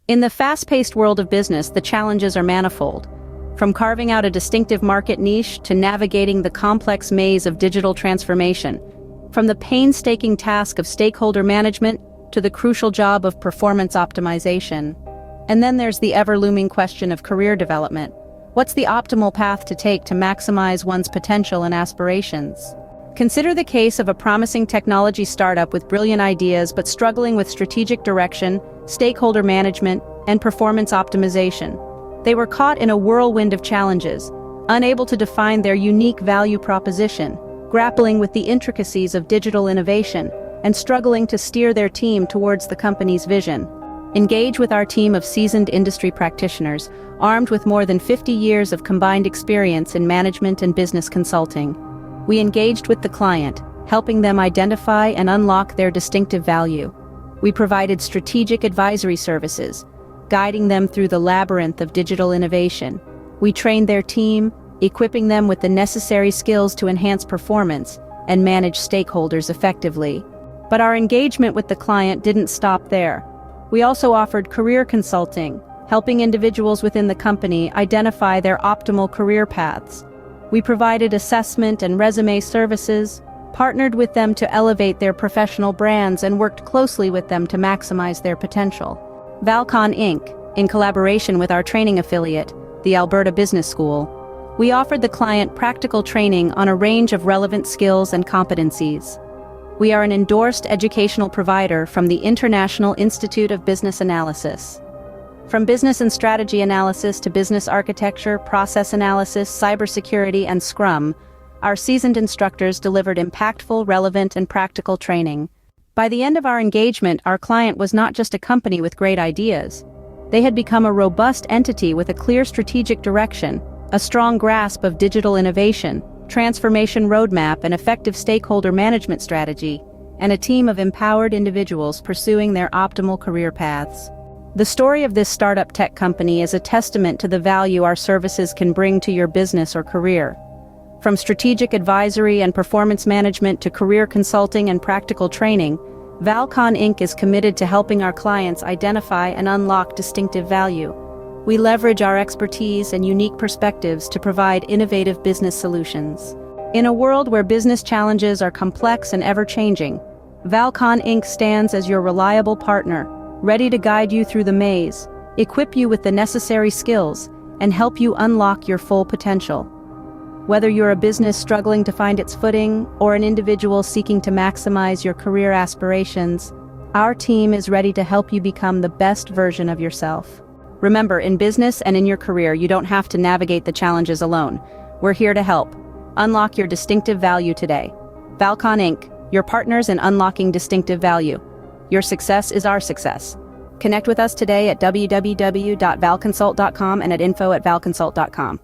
In the fast-paced world of business, the challenges are manifold. From carving out a distinctive market niche to navigating the complex maze of digital transformation. From the painstaking task of stakeholder management to the crucial job of performance optimization. And then there's the ever-looming question of career development. What's the optimal path to take to maximize one's potential and aspirations? Consider the case of a promising technology startup with brilliant ideas but struggling with strategic direction, stakeholder management, and performance optimization. They were caught in a whirlwind of challenges, unable to define their unique value proposition, grappling with the intricacies of digital innovation, and struggling to steer their team towards the company's vision. Engage with our team of seasoned industry practitioners, armed with more than 50 years of combined experience in management and business consulting. We engaged with the client, helping them identify and unlock their distinctive value. We provided strategic advisory services, guiding them through the labyrinth of digital innovation. We trained their team, equipping them with the necessary skills to enhance performance and manage stakeholders effectively. But our engagement with the client didn't stop there. We also offered career consulting, helping individuals within the company identify their optimal career paths. We provided assessment and resume services, partnered with them to elevate their professional brands, and worked closely with them to maximize their potential. ValCon Inc., in collaboration with our training affiliate, the Alberta Business School, we offered the client practical training on a range of relevant skills and competencies. We are an endorsed educational provider from the International Institute of Business Analysis. From business and strategy analysis to business architecture, process analysis, cybersecurity, and Scrum, our seasoned instructors delivered impactful, relevant, and practical training. By the end of our engagement, our client was not just a company with great ideas. They had become a robust entity with a clear strategic direction, a strong grasp of digital innovation, transformation roadmap, and effective stakeholder management strategy, and a team of empowered individuals pursuing their optimal career paths. The story of this startup tech company is a testament to the value our services can bring to your business or career. From strategic advisory and performance management to career consulting and practical training, ValCon Inc. is committed to helping our clients identify and unlock distinctive value. We leverage our expertise and unique perspectives to provide innovative business solutions. In a world where business challenges are complex and ever-changing, ValCon Inc. stands as your reliable partner, ready to guide you through the maze, equip you with the necessary skills, and help you unlock your full potential. Whether you're a business struggling to find its footing or an individual seeking to maximize your career aspirations, our team is ready to help you become the best version of yourself. Remember, in business and in your career, you don't have to navigate the challenges alone. We're here to help. Unlock your distinctive value today. ValCon Inc., your partners in unlocking distinctive value. Your success is our success. Connect with us today at www.valconsult.com and at info@valconsult.com.